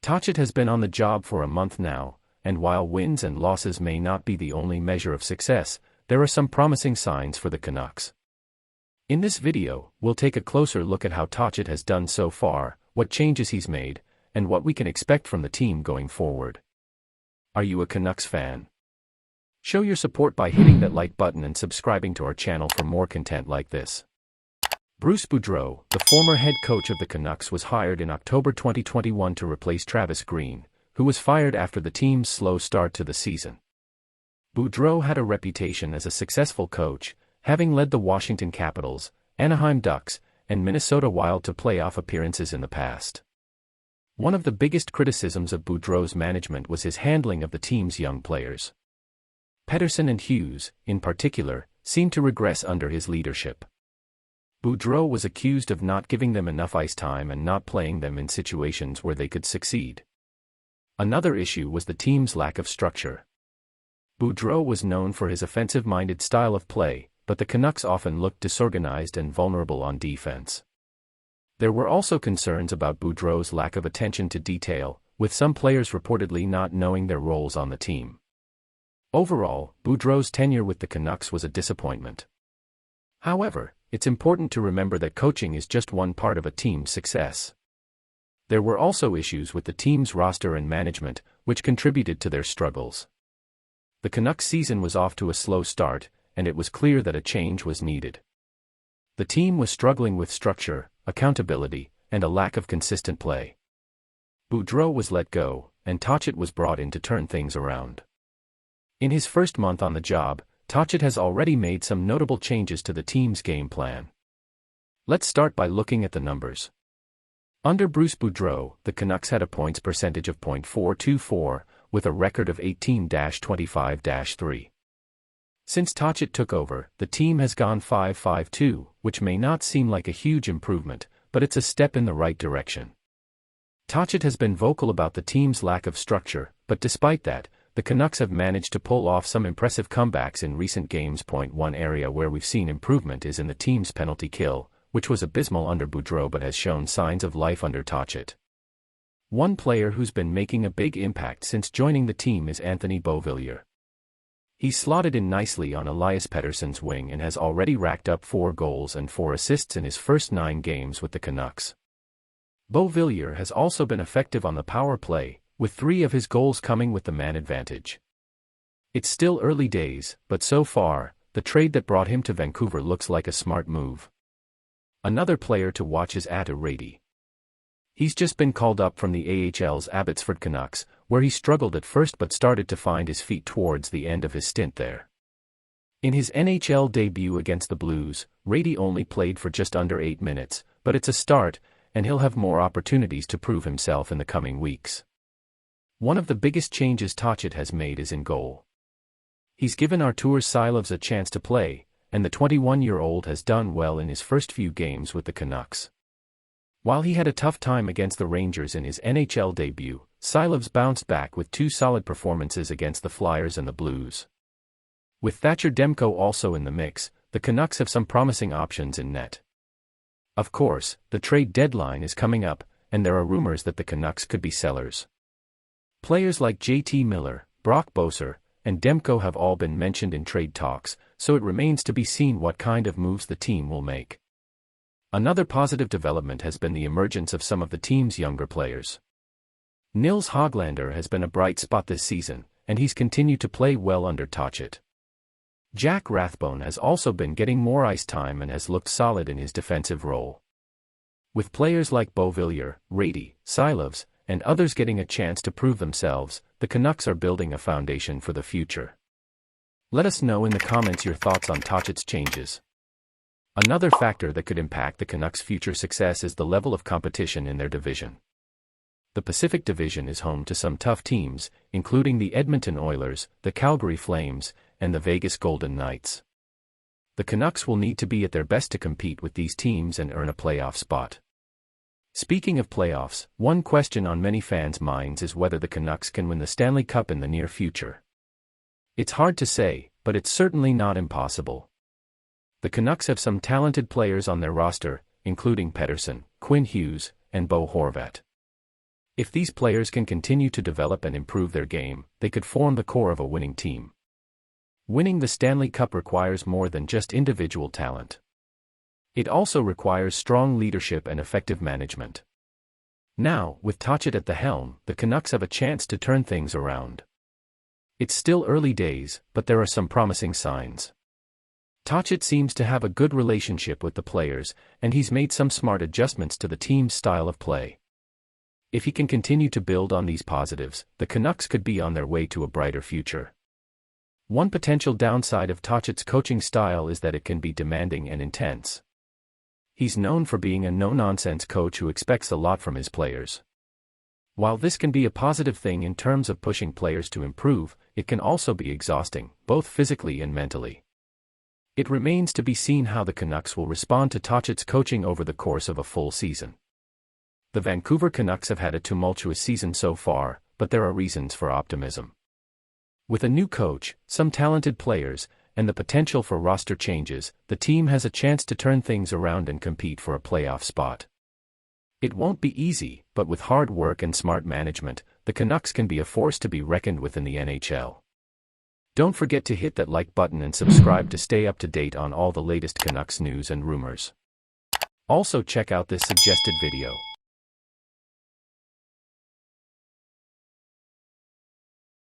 TOCCHET has been on the job for a month now, and while wins and losses may not be the only measure of success, there are some promising signs for the Canucks. In this video, we'll take a closer look at how TOCCHET has done so far, what changes he's made, and what we can expect from the team going forward. Are you a Canucks fan? Show your support by hitting that like button and subscribing to our channel for more content like this. Bruce Boudreau, the former head coach of the Canucks, was hired in October 2021 to replace Travis Green, who was fired after the team's slow start to the season. Boudreau had a reputation as a successful coach, having led the Washington Capitals, Anaheim Ducks, and Minnesota Wild to playoff appearances in the past. One of the biggest criticisms of Boudreau's management was his handling of the team's young players. Pettersson and Hughes, in particular, seemed to regress under his leadership. Boudreau was accused of not giving them enough ice time and not playing them in situations where they could succeed. Another issue was the team's lack of structure. Boudreau was known for his offensive-minded style of play, but the Canucks often looked disorganized and vulnerable on defense. There were also concerns about Boudreau's lack of attention to detail, with some players reportedly not knowing their roles on the team. Overall, Boudreau's tenure with the Canucks was a disappointment. However, it's important to remember that coaching is just one part of a team's success. There were also issues with the team's roster and management, which contributed to their struggles. The Canucks season was off to a slow start, and it was clear that a change was needed. The team was struggling with structure, accountability, and a lack of consistent play. Boudreau was let go, and TOCCHET was brought in to turn things around. In his first month on the job, TOCCHET has already made some notable changes to the team's game plan. Let's start by looking at the numbers. Under Bruce Boudreau, the Canucks had a points percentage of .424, with a record of 18-25-3. Since TOCCHET took over, the team has gone 5-5-2, which may not seem like a huge improvement, but it's a step in the right direction. TOCCHET has been vocal about the team's lack of structure, but despite that, the Canucks have managed to pull off some impressive comebacks in recent games. One area where we've seen improvement is in the team's penalty kill, which was abysmal under Boudreau but has shown signs of life under TOCCHET. One player who's been making a big impact since joining the team is Anthony Beauvillier. He's slotted in nicely on Elias Pettersson's wing and has already racked up 4 goals and 4 assists in his first 9 games with the Canucks. Beauvillier has also been effective on the power play, with 3 of his goals coming with the man advantage. It's still early days, but so far, the trade that brought him to Vancouver looks like a smart move. Another player to watch is Atte Rady. He's just been called up from the AHL's Abbotsford Canucks, where he struggled at first but started to find his feet towards the end of his stint there. In his NHL debut against the Blues, Rady only played for just under 8 minutes, but it's a start, and he'll have more opportunities to prove himself in the coming weeks. One of the biggest changes TOCCHET has made is in goal. He's given Arturs Silovs a chance to play, and the 21-year-old has done well in his first few games with the Canucks. While he had a tough time against the Rangers in his NHL debut, Silovs bounced back with 2 solid performances against the Flyers and the Blues. With Thatcher Demko also in the mix, the Canucks have some promising options in net. Of course, the trade deadline is coming up, and there are rumors that the Canucks could be sellers. Players like JT Miller, Brock Boeser, and Demko have all been mentioned in trade talks, so it remains to be seen what kind of moves the team will make. Another positive development has been the emergence of some of the team's younger players. Nils Hoglander has been a bright spot this season, and he's continued to play well under TOCCHET. Jack Rathbone has also been getting more ice time and has looked solid in his defensive role. With players like Beauvillier, Rady, Silovs, and others getting a chance to prove themselves, the Canucks are building a foundation for the future. Let us know in the comments your thoughts on TOCCHET's changes. Another factor that could impact the Canucks' future success is the level of competition in their division. The Pacific Division is home to some tough teams, including the Edmonton Oilers, the Calgary Flames, and the Vegas Golden Knights. The Canucks will need to be at their best to compete with these teams and earn a playoff spot. Speaking of playoffs, one question on many fans' minds is whether the Canucks can win the Stanley Cup in the near future. It's hard to say, but it's certainly not impossible. The Canucks have some talented players on their roster, including Pettersson, Quinn Hughes, and Bo Horvat. If these players can continue to develop and improve their game, they could form the core of a winning team. Winning the Stanley Cup requires more than just individual talent. It also requires strong leadership and effective management. Now, with TOCCHET at the helm, the Canucks have a chance to turn things around. It's still early days, but there are some promising signs. TOCCHET seems to have a good relationship with the players, and he's made some smart adjustments to the team's style of play. If he can continue to build on these positives, the Canucks could be on their way to a brighter future. One potential downside of TOCCHET's coaching style is that it can be demanding and intense. He's known for being a no-nonsense coach who expects a lot from his players. While this can be a positive thing in terms of pushing players to improve, it can also be exhausting, both physically and mentally. It remains to be seen how the Canucks will respond to TOCCHET's coaching over the course of a full season. The Vancouver Canucks have had a tumultuous season so far, but there are reasons for optimism. With a new coach, some talented players, and the potential for roster changes, the team has a chance to turn things around and compete for a playoff spot. It won't be easy, but with hard work and smart management, the Canucks can be a force to be reckoned with in the NHL. Don't forget to hit that like button and subscribe to stay up to date on all the latest Canucks news and rumors. Also check out this suggested video.